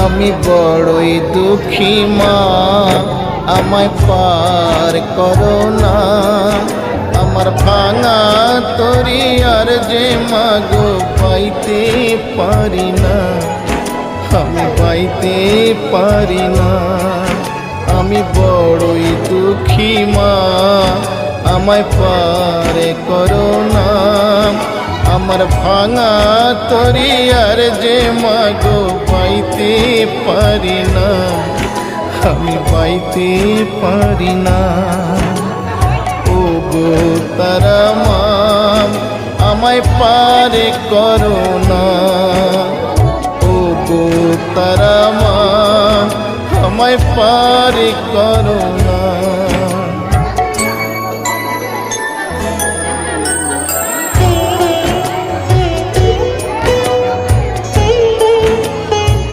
আমি বড়ই দুঃখী মা, আমায় পার করো না। আমার ভাঙা তরি আর যে মাগো পাইতে পারি না, আমি পাইতে পারি না। আমি বড়ই দুঃখী মা, আমায় পার করো না। আমার ভাঙা তরি আর যে মাগো পাইতে পারি না, আমি পাইতে পারি না। ও গো তারা মা, আমায় পার করো না। ও গো তারা মা, আমায় পার করো না।